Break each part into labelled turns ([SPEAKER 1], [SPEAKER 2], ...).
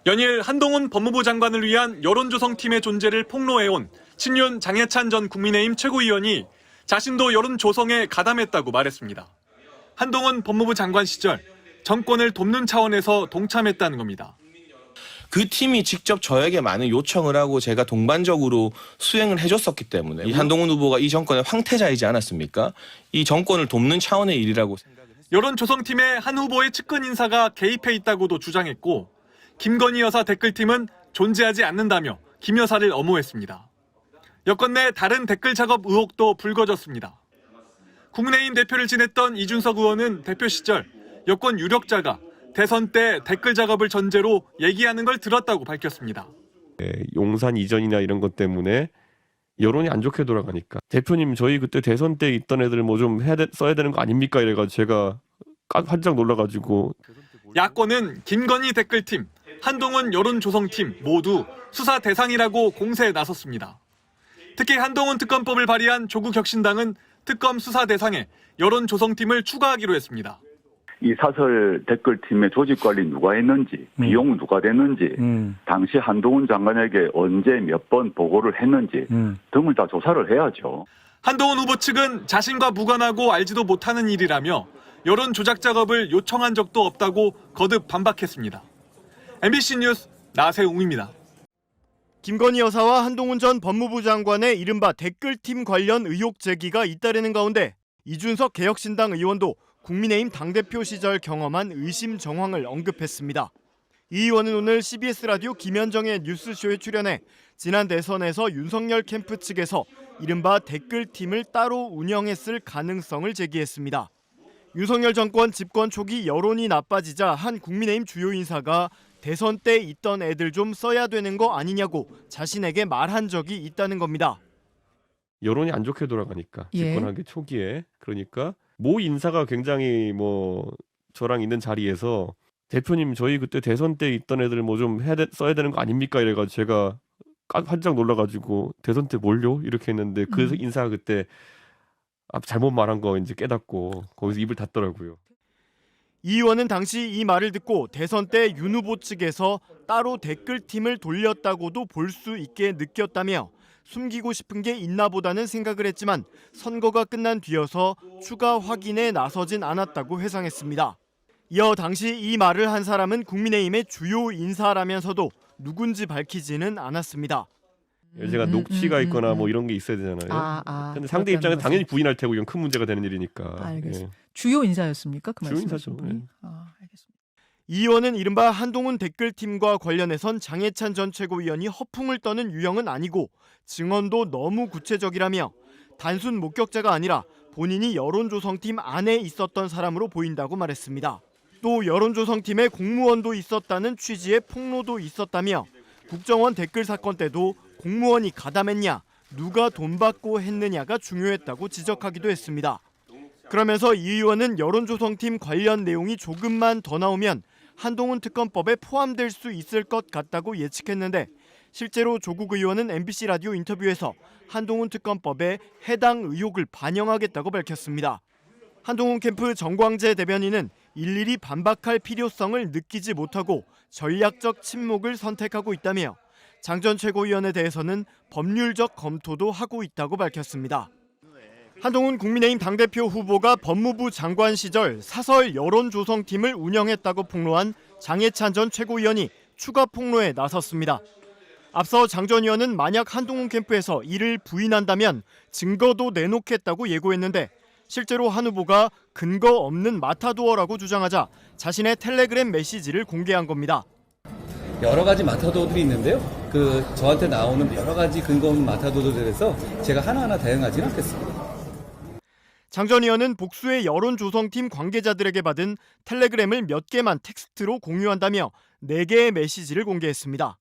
[SPEAKER 1] 연일 한동훈 법무부 장관을 위한 여론조성팀의 존재를 폭로해온 친윤 장해찬 전 국민의힘 최고위원이 자신도 여론조성에 가담했다고 말했습니다. 한동훈 법무부 장관 시절 정권을 돕는 차원에서 동참했다는 겁니다.
[SPEAKER 2] 그 팀이 직접 저에게 많은 요청을 하고 제가 동반적으로 수행을 해줬었기 때문에 이 한동훈 후보가 이 정권의 황태자이지 않았습니까? 이 정권을 돕는 차원의 일이라고 생각을 했습니다.
[SPEAKER 1] 여론조성팀에 한 후보의 측근 인사가 개입해 있다고도 주장했고 김건희 여사 댓글팀은 존재하지 않는다며 김 여사를 엄호했습니다. 여권 내 다른 댓글 작업 의혹도 불거졌습니다. 국민의힘 대표를 지냈던 이준석 의원은 대표 시절 여권 유력자가 대선 때 댓글 작업을 전제로 얘기하는 걸 들었다고 밝혔습니다.
[SPEAKER 3] 용산 이전이나 이런 것 때문에 여론이 안 좋게 돌아가니까 대표님 저희 그때 대선 때 있던 애들 뭐 좀 써야 되는 거 아닙니까? 이래가지고 제가 환장 놀라가지고.
[SPEAKER 1] 야권은 김건희 댓글팀, 한동훈 여론조성팀 모두 수사 대상이라고 공세에 나섰습니다. 특히 한동훈 특검법을 발의한 조국혁신당은 특검 수사 대상에 여론조성팀을 추가하기로 했습니다.
[SPEAKER 4] 이 사설 댓글팀의 조직관리 누가 했는지, 비용 누가 됐는지, 당시 한동훈 장관에게 언제 몇 번 보고를 했는지 등을 다 조사를 해야죠.
[SPEAKER 1] 한동훈 후보 측은 자신과 무관하고 알지도 못하는 일이라며 여론 조작 작업을 요청한 적도 없다고 거듭 반박했습니다. MBC 뉴스 나세웅입니다.
[SPEAKER 5] 김건희 여사와 한동훈 전 법무부 장관의 이른바 댓글팀 관련 의혹 제기가 잇따르는 가운데 이준석 개혁신당 의원도 국민의힘 당대표 시절 경험한 의심 정황을 언급했습니다. 이 의원은 오늘 CBS 라디오 김현정의 뉴스쇼에 출연해 지난 대선에서 윤석열 캠프 측에서 이른바 댓글팀을 따로 운영했을 가능성을 제기했습니다. 윤석열 정권 집권 초기 여론이 나빠지자 한 국민의힘 주요 인사가 대선 때 있던 애들 좀 써야 되는 거 아니냐고 자신에게 말한 적이 있다는 겁니다.
[SPEAKER 3] 여론이 안 좋게 돌아가니까 집권하기 초기에 그러니까 모 인사가 굉장히 뭐 저랑 있는 자리에서 대표님 저희 그때 대선 때 있던 애들 뭐 좀 써야 되는 거 아닙니까? 이래가지고 제가 환장 놀라가지고 대선 때 뭘요? 이렇게 했는데 그 인사가 그때 잘못 말한 거 이제 깨닫고 거기서 입을 닫더라고요.
[SPEAKER 5] 이 의원은 당시 이 말을 듣고 대선 때 윤 후보 측에서 따로 댓글팀을 돌렸다고도 볼 수 있게 느꼈다며 숨기고 싶은 게 있나 보다는 생각을 했지만 선거가 끝난 뒤여서 추가 확인에 나서진 않았다고 회상했습니다. 이어 당시 이 말을 한 사람은 국민의힘의 주요 인사라면서도 누군지 밝히지는 않았습니다.
[SPEAKER 3] 제가 녹취가 있거나 뭐 이런 게 있어야 되잖아요. 근데 상대 입장에서 당연히 부인할 테고 이건 큰 문제가 되는 일이니까.
[SPEAKER 6] 알겠습니다. 주요 인사였습니까? 그
[SPEAKER 3] 주요
[SPEAKER 6] 말씀하신
[SPEAKER 3] 인사죠.
[SPEAKER 6] 분이? 알겠습니다.
[SPEAKER 5] 이 의원은 이른바 한동훈 댓글팀과 관련해선 장해찬 전 최고위원이 허풍을 떠는 유형은 아니고 증언도 너무 구체적이라며 단순 목격자가 아니라 본인이 여론조성팀 안에 있었던 사람으로 보인다고 말했습니다. 또 여론조성팀에 공무원도 있었다는 취지의 폭로도 있었다며 국정원 댓글 사건 때도 공무원이 가담했냐, 누가 돈 받고 했느냐가 중요했다고 지적하기도 했습니다. 그러면서 이 의원은 여론조성팀 관련 내용이 조금만 더 나오면 한동훈 특검법에 포함될 수 있을 것 같다고 예측했는데 실제로 조국 의원은 MBC 라디오 인터뷰에서 한동훈 특검법에 해당 의혹을 반영하겠다고 밝혔습니다. 한동훈 캠프 정광재 대변인은 일일이 반박할 필요성을 느끼지 못하고 전략적 침묵을 선택하고 있다며 장 전 최고위원에 대해서는 법률적 검토도 하고 있다고 밝혔습니다. 한동훈 국민의힘 당대표 후보가 법무부 장관 시절 사설 여론조성팀을 운영했다고 폭로한 장해찬 전 최고위원이 추가 폭로에 나섰습니다. 앞서 장 전 의원은 만약 한동훈 캠프에서 이를 부인한다면 증거도 내놓겠다고 예고했는데 실제로 한 후보가 근거 없는 마타도어라고 주장하자 자신의 텔레그램 메시지를 공개한 겁니다.
[SPEAKER 7] 여러 가지 마타도어들이 있는데요. 저한테 나오는 여러 가지 근거 없는 마타도어들에 대해서 제가 하나하나 대응하지는 않겠습니다.
[SPEAKER 5] 장 전 의원은 복수의 여론조성팀 관계자들에게 받은 텔레그램을 몇 개만 텍스트로 공유한다며 4개의 메시지를 공개했습니다.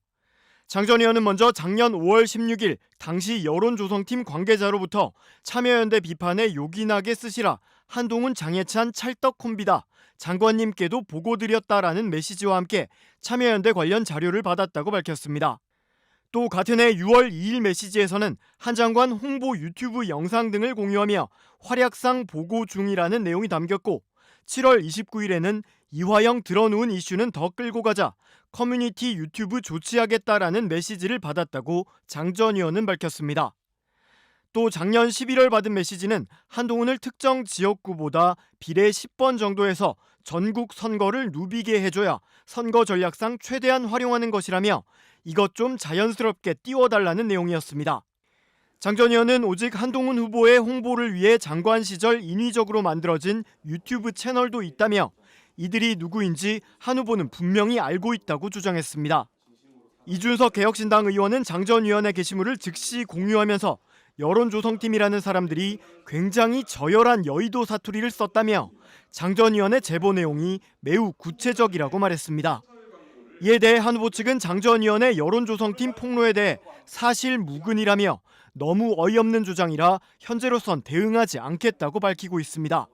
[SPEAKER 5] 장 전 의원은 먼저 작년 5월 16일 당시 여론조성팀 관계자로부터 참여연대 비판에 요긴하게 쓰시라 한동훈 장해찬 찰떡 콤비다. 장관님께도 보고드렸다라는 메시지와 함께 참여연대 관련 자료를 받았다고 밝혔습니다. 또 같은 해 6월 2일 메시지에서는 한 장관 홍보 유튜브 영상 등을 공유하며 활약상 보고 중이라는 내용이 담겼고 7월 29일에는 이화영 들어놓은 이슈는 더 끌고 가자 커뮤니티 유튜브 조치하겠다라는 메시지를 받았다고 장 전 의원은 밝혔습니다. 또 작년 11월 받은 메시지는 한동훈을 특정 지역구보다 비례 10번 정도에서 전국 선거를 누비게 해줘야 선거 전략상 최대한 활용하는 것이라며 이것 좀 자연스럽게 띄워달라는 내용이었습니다. 장 전 의원은 오직 한동훈 후보의 홍보를 위해 장관 시절 인위적으로 만들어진 유튜브 채널도 있다며 이들이 누구인지 한 후보는 분명히 알고 있다고 주장했습니다. 이준석 개혁신당 의원은 장 전 의원의 게시물을 즉시 공유하면서 여론조성팀이라는 사람들이 굉장히 저열한 여의도 사투리를 썼다며 장 전 의원의 제보 내용이 매우 구체적이라고 말했습니다. 이에 대해 한 후보 측은 장 전 의원의 여론조성팀 폭로에 대해 사실무근이라며 너무 어이없는 주장이라 현재로선 대응하지 않겠다고 밝히고 있습니다.